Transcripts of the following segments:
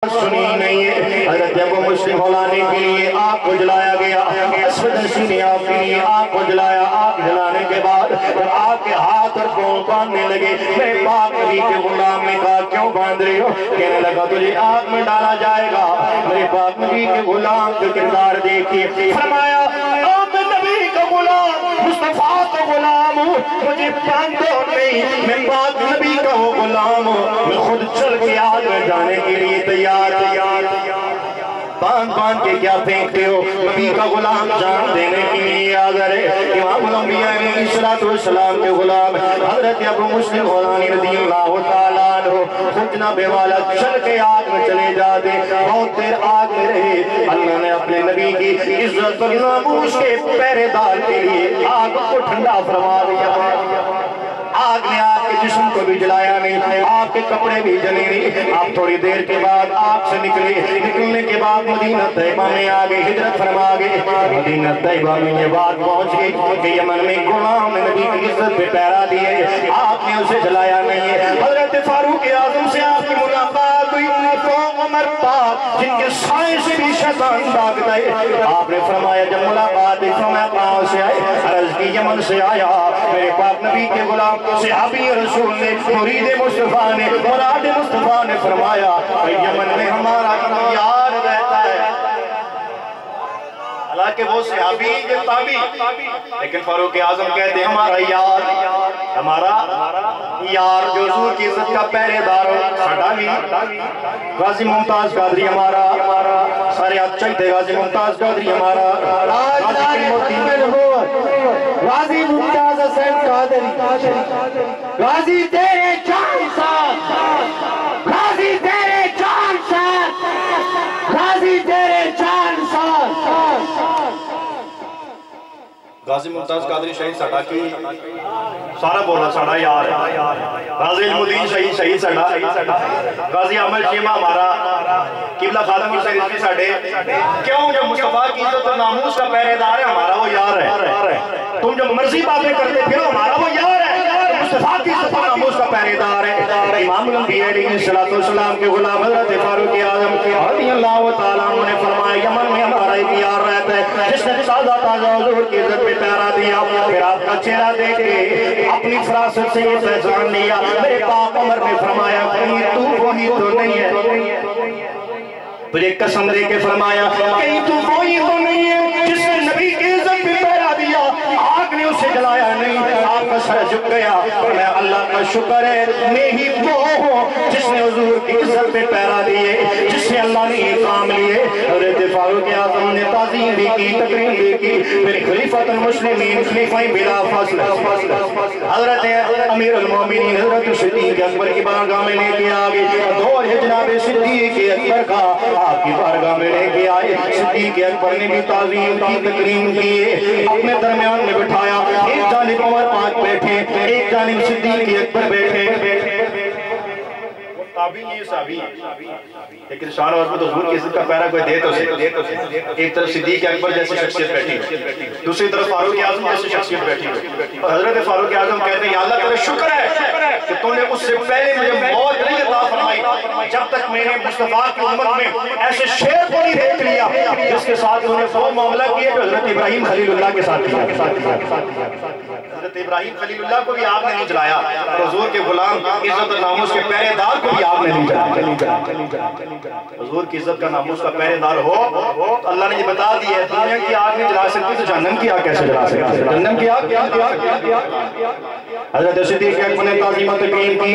سنی نہیں ہے۔ حضرت ابو مسلم ہولانے کے لیے آگ کو جلایا گیا، اسود نسی نے آپ کے لیے آگ کو جلایا۔ آگ جلانے کے بعد جب آگ کے ہاتھ اور پاؤں باندھنے لگے، میرے پاک نبی کے غلام نے کہا کیوں باندھ رہے ہو؟ کہنے لگا تجھے آگ میں ڈالا جائے گا۔ میرے پاک نبی کے غلام کا کردار دیکھیے، فرمایا آپ نبی کا غلام مصطفیٰ کا غلام ہوں، مجھے باندھو نہیں، میں پاک نبی کا غلام ہوں، میں خود چل کے آگ میں جانے کے لیے تیار۔ باندھ کے کیا پھینکتے ہو؟ نبی کا غلام جان دینے کے لیے حاضر ہے۔ امام الانبیاء علیہ السلام کے غلام حضرت ابو مسلم ہولانی رضی اللہ تعالیٰ عنہ خود جناب والا چل کے آگ میں چلے جاتے، بہت دیر آگ میں رہے۔ اللہ نے اپنے نبی کی عزت اور ناموس کے پہرے دار کے لیے آگ کو ٹھنڈا فرما دیا۔ آگ نے آپ کے جسم کو بھی جلایا نہیں، آپ کے کپڑے بھی جلے نہیں۔ آپ تھوڑی دیر کے بعد آگ سے نکلنے کے بعد مدینہ طیبہ میں آگے ہجرت فرما گئے۔ مدینہ طیبہ میں یہ بات پہنچ گئی کہ یمن میں غلام نبی کی عزت پہ پہرا دیے، آپ نے اسے جلایا نہیں ہے۔ حضرت فاروق اعظم سے آپ کی ملاقات ہوئی، عمر پاک جن کے سائے سے بھی شیطان بھاگتا ہے، آپ نے فرمایا جب ملاقات ہوئی فرمایا کہاں سے آئے؟ عرض کی یمن سے آیا۔ میرے پاک نبی کے غلام صحابی رسول نے مرید مصطفیٰ نے مراد مصطفیٰ نے فرمایا یمن میں ہمارا یار رہتا ہے۔ حالانکہ وہ صحابی کے تابعی، لیکن فاروق اعظم کہتے ہیں ہمارا یار جو حضور کی عزت کا پہرے دار ہو۔ ساڈا بھی غازی ممتاز قادری ہمارا، سارے ہاتھ چلتے غازی ممتاز قادری ہمارا، غازی ممتاز حسین قادری، غازی تیرے جان ساتھ، غازی تیرے جان ساتھ، غازی تیرے جان ساتھ۔ غازی ممتاز قادری شہید ساڈا کی سارا بولا ساڈا یار ہے۔ غازی المدین شہید ساڈا، غازی احمد شیمہ ہمارا، قبلہ خادم حسین رضوی ساڈے، کیوں جو مصطفیٰ کی عزت اور ناموس کا پہرے دار ہے ہمارا وہ یار ہے۔ تم جو مرضی باتیں کرتے پھر ہمارا وہ یار ہے، مصطفیٰ کی عزت اور ناموس کا پہرے دار ہے۔ امام الانبیاء علیہ السلام کے غلام حضرت فاروق اعظم رضی اللہ تعالیٰ عنہ نے فرمایا یمن میں ہمارا ایک یار رہتا ہے جس نے تازہ حضور کی عزت پہ پہرا دیا۔ پھر آپ کا چہرہ دیکھ کے اپنی فراست سے یہ پہچان لیا۔ میرے پاک عمر نے فرمایا کہیں تو وہی تو نہیں ہے، تجھے قسم دے کے فرمایا کہیں تو وہی تو نہیں ہے جس نے نبی کی عزت پہ پہرا دیا، آگ نے اسے جلایا نہیں۔ آپ کا سر جھک گیا، میں اللہ کا شکر ہے میں ہی وہ ہوں جس نے حضور کی عزت پہ پہرا دیے، جس نے اللہ نے یہ کام لیے۔ حضرت فاروق اعظم نے تعظیم بھی کی، تکریم بھی کی۔ پھر خلیفۃ المسلمین خلیفہ بلا فصل حضرت امیر المومنین حضرت صدیق اکبر کی بارگاہ میں لے کے آگے، دور ہے جناب صدیق اکبر کا، آپ کی بارگاہ میں لے کے آئے۔ صدیق اکبر نے بھی تعظیم کی، تکریم کی، اپنے درمیان میں بٹھایا۔ ایک جانب عمر پاک بیٹھے، ایک جانب صدیق اکبر بیٹھے۔ تابعی یہ صحابی لیکن شان اور عظمت حضور کی عزت کا پہرا کوئی دے تو سے، ایک طرف صدیق اکبر جیسی شخصیت بیٹھی ہے، دوسری طرف فاروق اعظم جیسی شخصیت بیٹھی ہے۔ اور حضرت فاروق اعظم کہتے ہیں یا اللہ تیرا شکر ہے کہ تم نے اس سے پہلے مجھے موت نہیں عطا فرمائی جب تک میں نے مصطفیٰ کی امت میں ایسے شیر کو نہیں دیکھ لیا جس کے ساتھ انہوں نے وہ معاملہ کیا جو حضرت ابراہیم خلیل اللہ کے ساتھ کیا۔ حضرت ابراہیم خلیل اللہ کو بھی آپ نے نہیں جلایا، حضور کے غلام عزت اور ناموس کے پہرے دار کو بھی آپ نے نہیں جلایا۔ حضور کی عزت کا ناموس کا پہرے دار ہو تو اللہ نے یہ بتا دیا ہے دنیا کی آگ نہیں جلا سکتی تو جہنم کی آگ کیسے جلا سکتی؟ جہنم کی آگ حضرت صدیق اکبر نے تعظیم و تکریم کی۔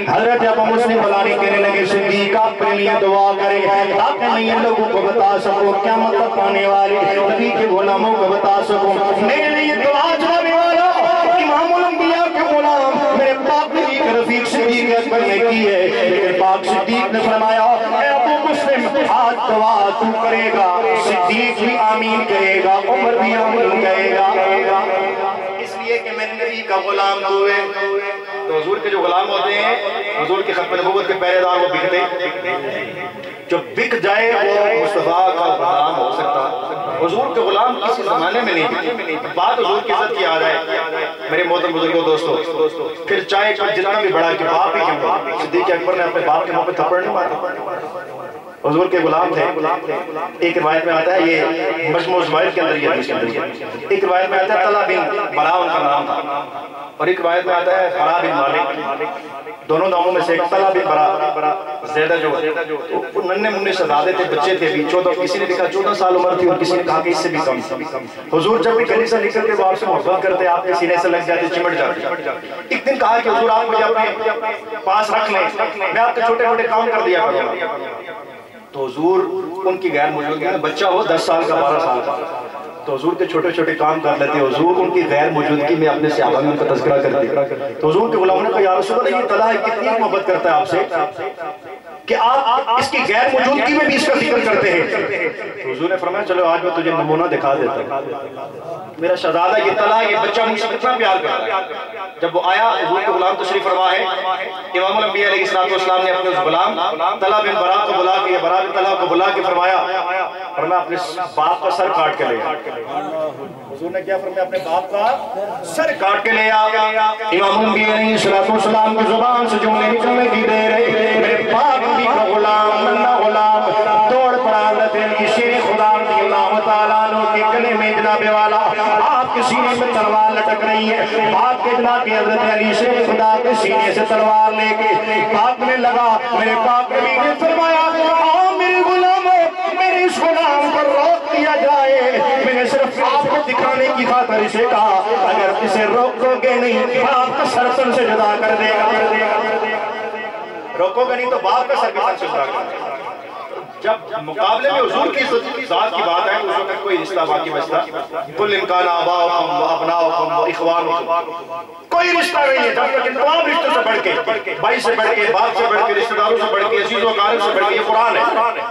حضرت ابو مسلم ہولانی کہنے لگے صدیق آپ کے لیے دعا کریں تاکہ میں یہ لوگوں کو بتا سکوں قیامت تک آنے والے نبی کے غلاموں کو بتا سکوں۔ میرے لیے دعا چلانے والا امام الانبیاء کے غلام میرے پاک نبی کے رفیق صدیق اکبر نے کی ہے، لیکن پاک صدیق نے فرمایا اے ابو مسلم آج دعا تو کرے گا، صدیق بھی آمین کہے گا، عمر بھی آمین کہے گا، اس لیے کہ میں نبی کا غلام ہوئے۔ تو حضور کے جو غلام ہوتے ہیں حضور کی ختم نبوت کے پہرے دار وہ بکتے، جو بک جائے وہ مصطفیٰ کا غلام ہو سکتا۔ حضور کے غلام کسی زمانے میں نہیں بکتے، بات حضور کی عزت کی آ جائے میرے محترم بزرگوں دوستو، پھر چاہے جتنا بھی بڑا کہ باپ ہی کیوں، صدیق اکبر نے اپنے باپ کے منہ پہ تھپڑ نہیں مارا۔ حضور کے غلام تھے. ایک روایت میں آتا ہے، یہ مجموع الزوائد کے اندر یہ حدیث کے اندر، ایک روایت میں آتا ہے طلحہ بن برا ان کا نام تھا، اور ایک روایت میں آتا ہے فرا بن مالک. دونوں ناموں میں سے ایک طلحہ بن برا زیدہ جو وہ ننھے منھے شہزادے تھے، بچے تھے بھی 14، کسی نے لکھا 14 سال عمر تھی، اور کسی نے کہا کہ اس سے بھی کم. حضور جب بھی گلی سے نکلتے وہ آپ سے محبت کرتے، آپ کے سینے سے لگ جاتے، چمٹ جاتے. ایک دن کہا کہ حضور آپ مجھے اپنے پاس رکھ لیں، میں آپ کے چھوٹے چھوٹے کام کر دیا کروں گا. تو حضور ان کی غیر موجودگی میں، بچہ ہو 10 سال کا 12 سال کا، تو حضور کے چھوٹے چھوٹے کام کر لیتے. حضور ان کی غیر موجودگی میں اپنے صحابہ میں ان کا تذکرہ کرتے. تو حضور کے غلاموں نے کہا یا رسول اللہ، یہ طلحہ کتنی محبت کرتا ہے آپ سے کہ آپ اس کی غیر موجودگی میں بھی اس کا ذکر کرتے ہیں. تو حضور نے فرمایا چلو آج میں تجھے نمونہ دکھا دیتا ہوں، میرا شہزادہ یہ طلحہ، یہ بچہ مجھ سے کتنا پیار کرتا ہے. جب وہ آیا، حضور کے غلام تشریف فرما ہے، امام الانبیاء علیہ السلام نے اپنے اس غلام طلحہ بن برا کو بلا کے، برا بن طلحہ کو بلا کے فرمایا اپنے باپ کا سر کاٹ کے لے آ. حضور نے کیا فرمایا؟ اپنے باپ کا سر کاٹ کے لے آ. امام الانبیاء علیہ السلام کی زبان سے جملے نکلنے کی دے رہے، میرے باپ بھی کا غلام منا غلام دوڑ پڑا حضرت علی شیر خدا رضی اللہ تعالیٰ عنہ کے گلے میں جناب والا آپ کے سینے میں تلوار لٹک رہی ہے. باپ کے جناب کے حضرت علی شیر خدا کے سینے سے تلوار لے کے بھاگنے لگا. میرے باپ نبی نے فرمایا آؤ میرے غلاموں، میرے اس غلام پر روک دیا جائے. میں نے صرف آپ کو دکھانے کی خاطر اسے کہا اگر اسے روکو گے نہیں باپ کا سر تن سے جدا کر دے گا. روکو گے نہیں تو باپ کا سر بھی تن سے جدا کر دے گا. جب مقابلے میں حضور کی ذات کی بات ہے اس وقت کوئی رشتہ باقی بچتا کل امکان آباؤکم و ابناؤکم و اخوانکم، کوئی رشتہ نہیں ہے جب تک ان تمام رشتوں سے بڑھ کے، بھائی سے بڑھ کے، باپ سے بڑھ کے، رشتہ داروں سے بڑھ کے، عزیز و اقارب سے بڑھ کے، یہ قرآن ہے،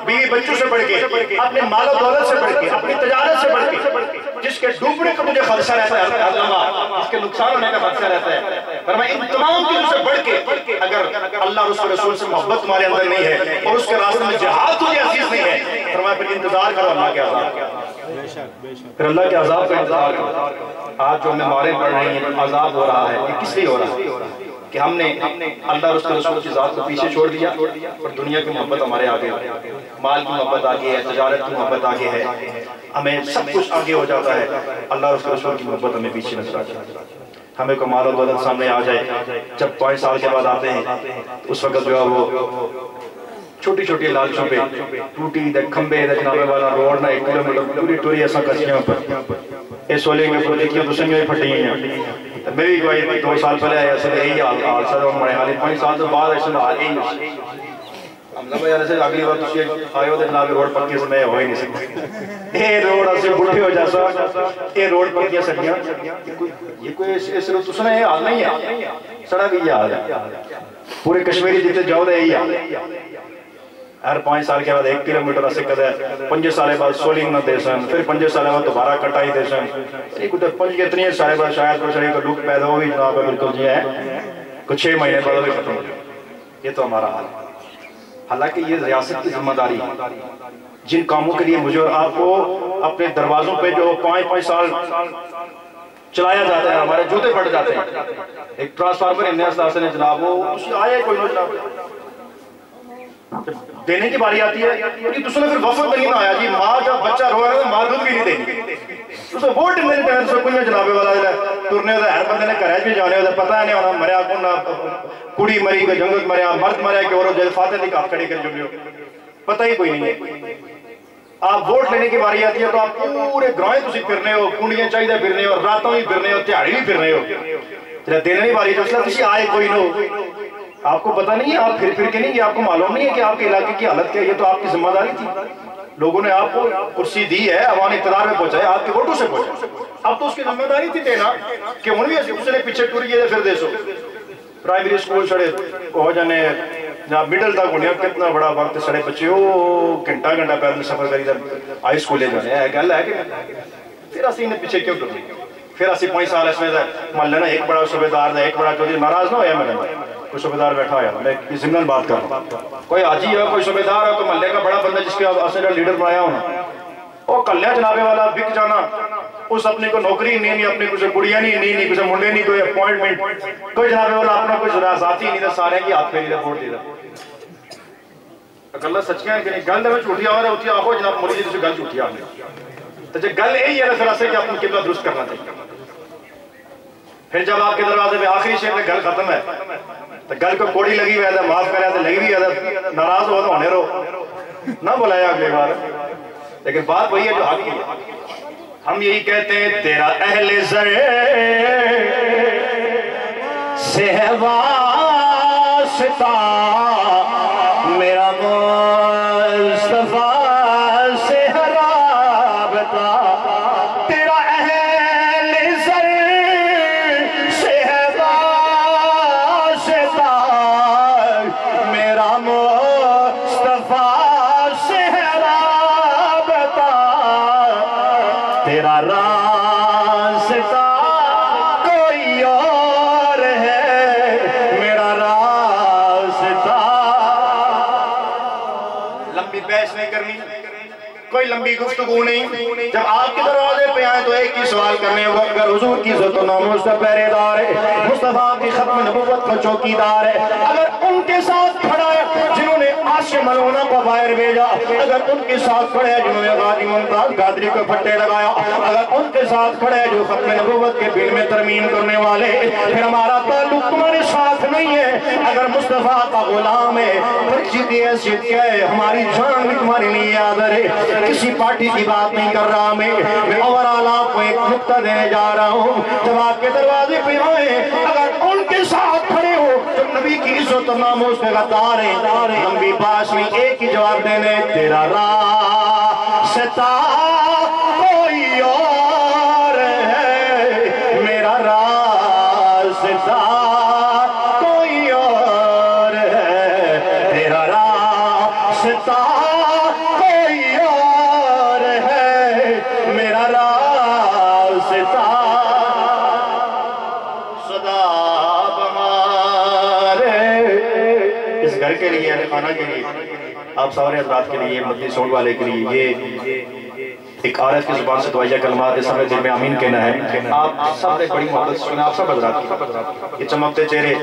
بیوی بچوں سے بڑھ کے، اپنے مال و دولت سے بڑھ کے، اپنی تجارت سے بڑھ کے، جس کے ڈوبنے کا مجھے خدشہ رہتا ہے، جس کے نقصان ہونے کا خدشہ رہتا ہے، فرمایا ان تمام چیزوں سے بڑھ کے اگر اللہ اور اس کے رسول سے محبت تمہارے اندر نہیں ہے اور اس کے راستے میں جہاد تجھے عزیز نہیں ہے، فرمایا پھر انتظار کرو اللہ کے عذاب کا، پھر اللہ کے عذاب کا انتظار کرو. آج جو ہمیں مارے پڑ رہی ہیں، عذاب ہو رہا ہے، یہ کس لیے ہو رہا ہے کہ ہم نے اللہ اور اس کے رسول کی ذات کو پیچھے چھوڑ دیا اور دنیا کی محبت ہمارے آگے ہے، مال کی محبت آگے ہے، تجارت کی محبت آگے ہے، ہمیں سب کچھ آگے ہو جاتا ہے، اللہ اور اس کے رسول کی محبت ہمیں پیچھے نظر آ جاتی ہے. ہمیں کوئی مال و دولت سامنے آ جائے، جب 5 سال کے بعد آتے ہیں اس وقت جو ہے وہ چھوٹی چھوٹی لالچوں پہ ٹوٹی دے کھمبے دے جنابے والا روڈ نہ 1 کلومیٹر پوری ٹوری ایسا کسیاں پر اے سولے کے پروجے کیا دوسریوں ہی پھٹی ہیں. میں بھی کوئی 2 سال پہلے آیا ایسے یہی حال سر ہمارے حالی 5 سال سے بعد ایسے حال یہی ہم لگا یار ایسے اگلی بار تسی آئے ہو دے جناب روڈ پکی سے میں ہوئی نہیں سکتے. اے روڈ ایسے بڑھے ہو جیسا اے روڈ پکی سکیاں یہ کوئی ایسے روڈ تسنے یہ حال نہیں ہے، سڑک یہ حال ہے. پورے کشمیری جیتے جاؤ دے یہی حال ہے. ہر 5 سال کے بعد 1 کلومیٹر اسے کدے 5 سالے بعد سولنگ نہ دے سن، پھر 5 سالے بعد دوبارہ کٹائی دے سن. یہ کچھ 5 اتنی سالے بعد شاید کوئی شریک لوگ پیدا ہوئی جناب بالکل جی ہے کچھ 6 مہینے بعد بھی ختم ہو جائے. یہ تو ہمارا حال ہے. حالانکہ یہ ریاست کی ذمہ داری ہے. جن کاموں کے لیے مجھے اور آپ کو اپنے دروازوں پہ جو 5 سال چلایا جاتا ہے، ہمارے جوتے پھٹ جاتے ہیں. ایک ٹرانسفارمر انہیں اسلاس نے جناب وہ آئے کوئی نو جناب دینے کی باری آتی ہے کہ تُس نے پھر وفد نہیں نہ آیا جی ماں جب بچہ رویا ہے ماں دودھ بھی نہیں دینی. تُس نے ووٹ میں ٹائم سے کوئی جنابے والا ترنے ہوتا ہے، ہر بندے نے کریج بھی جانے ہوتا ہے، پتہ نہیں ہونا مریا کون نہ کڑی مری کوئی جنگت مریا مرد مریا کہ اور جیسے فاتح دی کاف کھڑی کر جملے ہو، پتہ ہی کوئی نہیں ہے. آپ ووٹ لینے کی باری آتی ہے تو آپ پورے گرائیں تُسی پھرنے ہو، کنڈیاں چاہیے پھرنے ہو، راتوں ہی پھرنے ہو، تیاری بھی پھرنے ہو. جب دینے کی باری تو اس لئے تُسی آئے کوئی نہ آپ کو پتہ نہیں ہے، آپ پھر کے نہیں کہ آپ کو معلوم نہیں ہے کہ آپ کے علاقے کی حالت کیا ہے. یہ تو آپ کی ذمہ داری تھی. لوگوں نے آپ کو کرسی دی ہے، عوام اقتدار میں پہنچائے، آپ کے ووٹوں سے پہنچائے. اب تو اس کی ذمہ داری تھی دینا کہ انہوں نے اس نے پیچھے ٹور کیے پھر دیسو پرائمری سکول چھڑے ہو جانے جہاں مڈل تک ہونے کتنا بڑا وقت سڑے بچے ہو گھنٹہ پیدل سفر کری ہائی سکولے جانے ہے گل ہے کہ پھر اسی نے پیچھے کیوں ٹور پھر اسی 5 سال اس میں محلے نا ایک بڑا صوبیدار ہے، ایک بڑا چودھری ناراض نہ ہویا میرے کوئی صوبیدار بیٹھا ہویا میں ضمن بات کر رہا ہوں. کوئی حاجی ہے کوئی صوبیدار ہے کوئی محلے کا بڑا بندہ جس کے اصل لیڈر بنایا ہونا وہ کلیاں جنابے والا بک جانا اس اپنے کو نوکری نہیں اپنے کچھ گڑیاں نہیں کچھ منڈے نہیں کوئی اپوائنٹمنٹ کوئی جنابے والا اپنا کوئی ذاتی نہیں تھا سارے کی ہاتھ پہ نہیں تھا ووٹ دے رہا. اکلا سچیاں کہ نہیں گل میں جھوٹی آواز ہوتی آخو جناب مولی جی گل جھوٹی آپ نے تو جب گل یہی ہے پھر ایسے کہ اپنی قبلہ درست کرنا چاہیے. پھر جب آپ کے دروازے پہ آخری شیخ میں گل ختم ہے تو گل کو کوڑی لگی ہوئی ہے معاف کرے تو لگی ہوئی ہے ناراض ہو تو ہونے رہو نہ بلایا اگلی بار. لیکن بات وہی ہے جو حق کی ہے. ہم یہی کہتے ہیں تیرا اہل زر سے ہے واسطہ میرا مصطفیٰ سے ہے رابطہ. تیرا اہل زر سے ہے واسطہ میرا مصطفیٰ سے ہے رابطہ. تیرا راستہ کوئی اور ہے میرا راستہ. لمبی بحث نہیں کرنی کوئی لمبی گفتگو نہیں. جب آپ کے دروازے پہ آئے تو ایک ہی سوال کرنے وہ اگر حضور کی عزت و ناموس کا پہرے دار ہے مصطفیٰ کی ختم نبوت کا چوکیدار ہے اگر ان کے ساتھ کھڑا ہے جنہوں نے عاشق ملونہ کو باہر بھیجا اگر ان کے ساتھ کھڑے ہیں جنہوں نے غازی ممتاز قادری کو پھٹے لگایا اگر ان کے ساتھ کھڑے ہیں جو ختم نبوت کے بل میں ترمیم کرنے والے پھر ہمارا تعلق تمہارے ساتھ نہیں ہے. اگر مصطفیٰ کا غلام ہے پرچی کی حیثیت کیا ہے ہماری جان بھی تمہارے لیے یاد ہے. کسی پارٹی کی بات نہیں کر رہا میں اوورال آپ کو ایک نقطہ دینے جا رہا ہوں. جب آپ کے دروازے پہ آئے اگر ان کے ساتھ کھڑے ہو جو نبی کی عزت و ناموس پہ غدار ہیں لمبی باس میں ایک ہی جواب دینے تیرا راستہ کوئی اور ہے میرا راستہ کوئی اور ہے تیرا راستہ کوئی اور ہے میرا راستہ. صدا بہارے اس گھر کے لیے خانہ کے لیے آپ سارے حضرات کے لیے مدنی سوڈ والے کے لیے یہ ایک عارف کی زبان سے دعائیہ کلمات ہے سب دل میں آمین کہنا ہے. آپ سب نے بڑی محبت سنیں آپ سب حضرات کی یہ چمکتے چہرے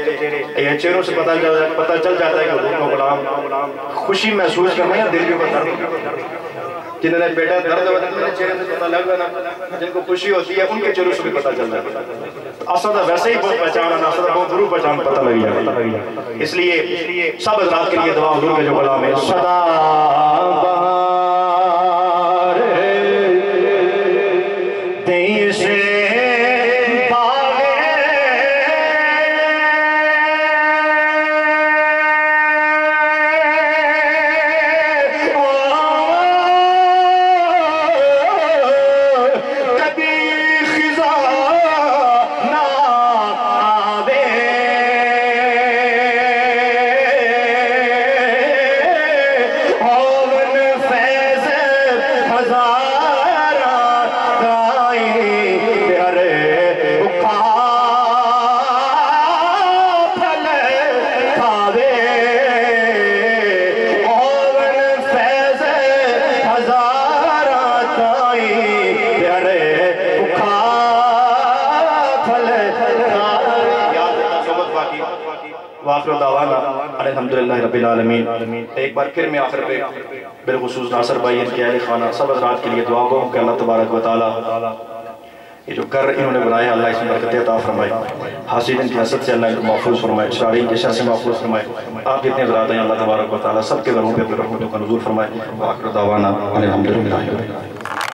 یہ چہروں سے پتہ چل جاتا ہے کہ حضور کو غلام خوشی محسوس کرنا ہے دل کے اوپر درد جنہوں نے بیٹا درد ہوتا ہے میرے چہرے سے پتہ لگ گیا جن کو خوشی ہوتی ہے ان کے چہروں سے بھی پتہ چل جاتا ہے. اسد ویسے ہی بہت پہچانا اسد بہت ضرور پہچان پتہ لگ گیا. اس لیے سب حضرات کے لیے دعا حضور کے جو غلام ہے صدا بہار دیں سے وآخر دعوانا الحمدللہ رب العالمین. ایک بار پھر میں آخر پہ بالخصوص ناصر بھائی ان کے اہل خانہ سب حضرات کے لیے دعا گو کہ اللہ تبارک و تعالی یہ جو گھر انہوں نے بنایا اللہ اس میں برکت عطا فرمائے حاسدین کی حسد سے اللہ ان کو محفوظ فرمائے شرارین کے شر سے محفوظ فرمائے. آپ جتنے حضرات ہیں اللہ تبارک و تعالی سب کے گھروں پہ اپنے رحمتوں کا نزول فرمائے. وآخر دعوانا الحمدللہ.